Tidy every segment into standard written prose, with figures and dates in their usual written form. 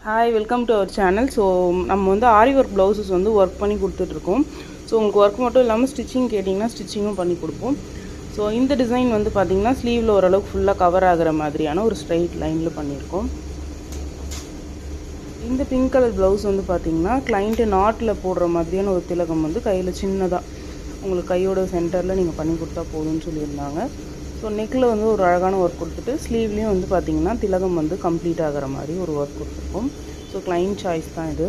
Hi, welcome to our channel. So நம்ம வந்து aari work blouses வந்து ஒர்க் பண்ணி கொடுத்துட்ருக்கோம். ஸோ உங்களுக்கு ஒர்க் மட்டும் இல்லாமல் ஸ்டிச்சிங் கேட்டிங்கன்னா ஸ்டிச்சிங்கும் பண்ணி கொடுப்போம். ஸோ இந்த டிசைன் வந்து பார்த்திங்கன்னா ஸ்லீவில் ஓரளவுக்கு ஃபுல்லாக கவர் ஆகிற மாதிரியான ஒரு ஸ்ட்ரைட் லைனில் பண்ணியிருக்கோம். இந்த பிங்க் கலர் ப்ளவுஸ் வந்து பார்த்திங்கன்னா கிளைண்ட்டு நாட்டில் போடுற மாதிரியான ஒரு திலகம் வந்து கையில் சின்னதாக உங்களுக்கு கையோட சென்டரில் நீங்கள் பண்ணி கொடுத்தா போதும்னு சொல்லியிருந்தாங்க. ஸோ நெக்கில் வந்து ஒரு அழகான ஒர்க் கொடுத்துட்டு ஸ்லீவ்லேயும் வந்து பார்த்திங்கன்னா திலகம் வந்து கம்ப்ளீட் ஆகிற மாதிரி ஒரு ஒர்க் கொடுத்துருக்கோம். ஸோ கிளைண்ட் சாய்ஸ் தான் இது.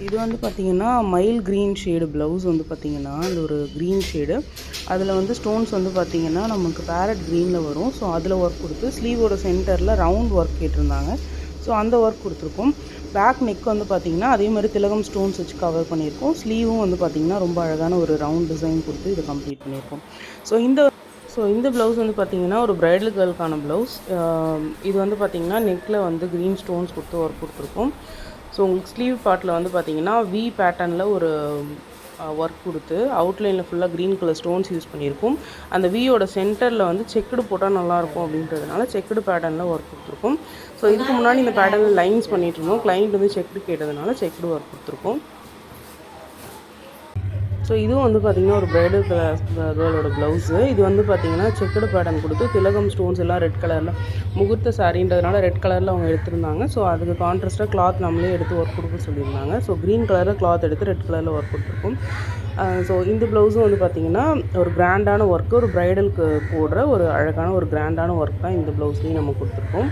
இது வந்து பார்த்திங்கன்னா மைல் க்ரீன் ஷேடு ப்ளவுஸ் வந்து பார்த்திங்கன்னா அந்த ஒரு க்ரீன் ஷேடு, அதில் வந்து ஸ்டோன்ஸ் வந்து பார்த்திங்கன்னா நமக்கு பேரட் க்ரீனில் வரும். ஸோ அதில் ஒர்க் கொடுத்து ஸ்லீவோட சென்டரில் ரவுண்ட் ஒர்க் கேட்டிருந்தாங்க. ஸோ அந்த ஒர்க் கொடுத்துருக்கோம். பேக் நெக் வந்து பார்த்திங்கன்னா அதே மாதிரி திலகம் ஸ்டோன்ஸ் வச்சு கவர் பண்ணியிருக்கோம். ஸ்லீவும் வந்து பார்த்திங்கன்னா ரொம்ப அழகான ஒரு ரவுண்ட் டிசைன் கொடுத்து இதை கம்ப்ளீட் பண்ணியிருக்கோம். ஸோ இந்த ப்ளவுஸ் வந்து பார்த்திங்கன்னா ஒரு ப்ரைடல் கேர்ளுக்கான ப்ளவுஸ். இது வந்து பார்த்திங்கன்னா நெக்கில் வந்து க்ரீன் ஸ்டோன்ஸ் கொடுத்து ஒர்க் கொடுத்துருக்கோம். ஸோ உங்களுக்கு ஸ்லீவ் பார்ட்டில் வந்து பார்த்திங்கன்னா வி பேட்டர்னில் ஒரு ஒர்க் கொடுத்து அவுட்லைனில் ஃபுல்லாக க்ரீன் கலர் ஸ்டோன்ஸ் யூஸ் பண்ணியிருக்கோம். அந்த வியோட சென்டரில் வந்து செக்குடு போட்டால் நல்லாயிருக்கும் அப்படின்றதுனால செக்குடு பேட்டர்னில் ஒர்க் கொடுத்துருக்கோம். ஸோ இதுக்கு முன்னாடி இந்த பேட்டர்னில் லைன்ஸ் பண்ணிகிட்டு இருந்தோம். கிளைண்ட் வந்து செக்குடு கேட்டதுனால செக்குடு ஒர்க் கொடுத்துருக்கோம். ஸோ இதுவும் வந்து பார்த்திங்கன்னா ஒரு ப்ரைடல் கேர்ளோட ப்ளவுஸு. இது வந்து பார்த்திங்கன்னா செக்குடு பேட்டர்ன் கொடுத்து திலகம் ஸ்டோன்ஸ் எல்லாம் ரெட் கலரில் முகூர்த்த சாரின்றதுனால ரெட் கலரில் அவங்க எடுத்திருந்தாங்க. ஸோ அதுக்கு கான்ட்ராஸ்ட்டாக கிளாத் நம்மளே எடுத்து ஒர்க் கொடுக்க சொல்லியிருந்தாங்க. ஸோ க்ரீன் கலரில் கிளாத் எடுத்து ரெட் கலரில் ஒர்க் கொடுத்துருக்கோம். ஸோ இந்த ப்ளவுஸும் வந்து பார்த்திங்கன்னா ஒரு கிராண்டான ஒர்க்கு, ஒரு ப்ரைடலுக்கு போடுற ஒரு அழகான ஒரு கிராண்டான ஒர்க் தான் இந்த ப்ளவுஸ்லேயும் நம்ம கொடுத்துருக்கோம்.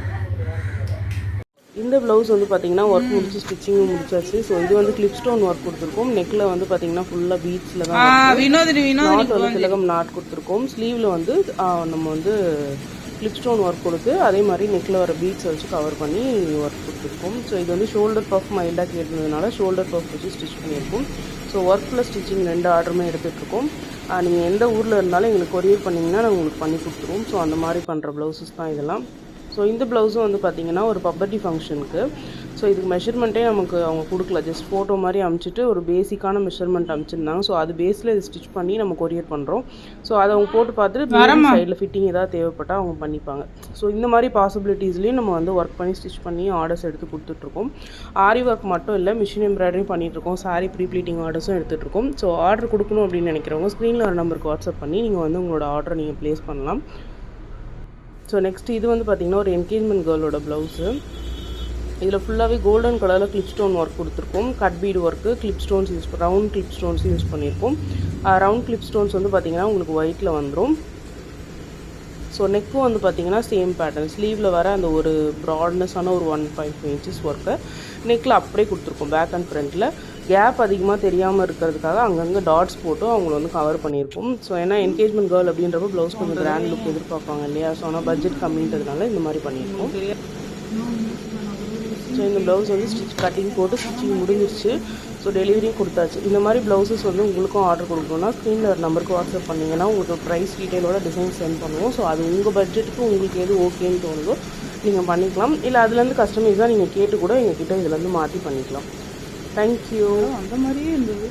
இந்த ப்ளவுஸ் வந்து பார்த்திங்கன்னா ஒர்க் முடிச்சு ஸ்டிச்சிங்கும் முடிச்சாச்சு. ஸோ இது வந்து கிளிப் ஸ்டோன் ஒர்க் கொடுத்துருக்கோம். நெக்கில் வந்து பார்த்திங்கன்னா ஃபுல்லாக பீட்ஸில் தான் நாட் வந்து திலகம் நாட் கொடுத்துருக்கோம். ஸ்லீவில் வந்து நம்ம வந்து கிளிப் ஸ்டோன் ஒர்க் கொடுத்து அதே மாதிரி நெக்கில் வர பீட்ஸை வச்சு கவர் பண்ணி ஒர்க் கொடுத்துருக்கோம். ஸோ இது வந்து ஷோல்டர் பஃப் மைல்டாக கேட்டதுனால ஷோல்டர் பஃப் வச்சு ஸ்டிச் பண்ணியிருக்கோம். So work plus stitching 2 ஆர்டருமே எடுத்துகிட்ருக்கோம். நீங்கள் எந்த ஊரில் இருந்தாலும் எங்களுக்கு கொரியர் பண்ணிங்கன்னா நாங்கள் உங்களுக்கு பண்ணி கொடுத்துருவோம். ஸோ அந்த மாதிரி பண்ணுற ப்ளவுசஸ் தான் இதெல்லாம். ஸோ இந்த ப்ளவுஸும் வந்து பார்த்திங்கன்னா ஒரு பப்பர்ட்டி ஃபங்க்ஷனுக்கு. ஸோ இதுக்கு மெஷர்மெண்ட்டே நமக்கு அவங்க கொடுக்கல, ஜஸ்ட் ஃபோட்டோ மாதிரி அனுப்பிச்சிட்டு ஒரு பேசிக்கான மெஷர்மெண்ட் அனுப்பிச்சிருந்தாங்க. ஸோ அது பேஸில் இது ஸ்டிச் பண்ணி நம்ம கொரியர் பண்ணுறோம். ஸோ அதை அவங்க போட்டு பார்த்துட்டு சைடில் ஃபிட்டிங் ஏதாவது தேவைப்பட்டால் அவங்க பண்ணிப்பாங்க. ஸோ இந்த மாதிரி பாசிபிலிட்டிஸ்லேயும் நம்ம வந்து ஒர்க் பண்ணி ஸ்டிச் பண்ணி ஆர்டர்ஸ் எடுத்து கொடுத்துட்ருக்கோம். ஆரி ஒர்க் மட்டும் இல்லை, மிஷின் எம்ப்ராய்டரி பண்ணிகிட்ருக்கோம். சாரீ ப்ரீ ப்ளீட்டிங் ஆர்டர்ஸும் எடுத்துகிட்ருக்கோம். ஸோ ஆர்டர் கொடுக்கணும் அப்படின்னு நினைக்கிறவங்க ஸ்க்ரீனில் ஒரு நம்பருக்கு வாட்ஸ்அப் பண்ணி நீங்கள் வந்து உங்களோட ஆர்டரை நீங்கள் ப்ளேஸ் பண்ணலாம். ஸோ நெக்ஸ்ட்டு இது வந்து பார்த்திங்கன்னா ஒரு என்கேஜ்மெண்ட் கேர்ளோட ப்ளவுஸு. இதில் ஃபுல்லாகவே கோல்டன் கலரில் கிளிப் ஸ்டோன் ஒர்க் கொடுத்துருக்கோம். Cut bead work, clip stones round clip stones use பண்ணியிருக்கோம். ரவுண்ட் கிளிப் ஸ்டோன்ஸ் வந்து பார்த்திங்கன்னா உங்களுக்கு ஒயிட்டில் வந்துடும். ஸோ நெக்கும் வந்து பார்த்திங்கன்னா சேம் பேட்டர்ன், ஸ்லீவில் வர அந்த ஒரு ப்ராட்னஸான ஒரு 1.5 inches ஒர்க்கை நெக்கில் அப்படியே கொடுத்துருக்கோம். பேக் அண்ட் ஃப்ரண்ட்டில் கேப் அதிகமாக தெரியாமல் இருக்கிறதுக்காக அங்கங்கே டாட்ஸ் போட்டு அவங்கள வந்து கவர் பண்ணியிருக்கோம். ஸோ ஏன்னா என்கேஜ்மெண்ட் கேர்ள் அப்படின்றப்ப ப்ளவுஸ் கொஞ்சம் கிராண்ட் லுக் எதிர்பார்ப்பாங்க இல்லையா? ஸோ ஆனால் பட்ஜெட் கம்மின்றதுனால இந்த மாதிரி பண்ணியிருக்கோம். ஸோ இந்த ப்ளவுஸ் வந்து ஸ்டிச் கட்டிங் போட்டு ஸ்டிச்சிங் முடிஞ்சிருச்சு. ஸோ டெலிவரியும் கொடுத்தாச்சு. இந்த மாதிரி ப்ளவுசஸ் வந்து உங்களுக்கும் ஆர்டர் கொடுக்கணும்னா ஸ்க்ரீனில் ஒரு நம்பருக்கு வாட்ஸ்அப் பண்ணிங்கன்னா உங்களுக்கு ப்ரைஸ் டீட்டெயிலோட டிசைன் சென்ட் பண்ணுவோம். ஸோ அது உங்கள் பட்ஜெட்டுக்கு உங்களுக்கு எது ஓகேன்னு தோணுதோ நீங்கள் பண்ணிக்கலாம். இல்லை அதுலேருந்து கஸ்டமைஸாக நீங்கள் கேட்டு கூட எங்ககிட்ட இதுலேருந்து மாற்றி பண்ணிக்கலாம். தேங்க்யூ. அந்த மாதிரியே இருந்தது.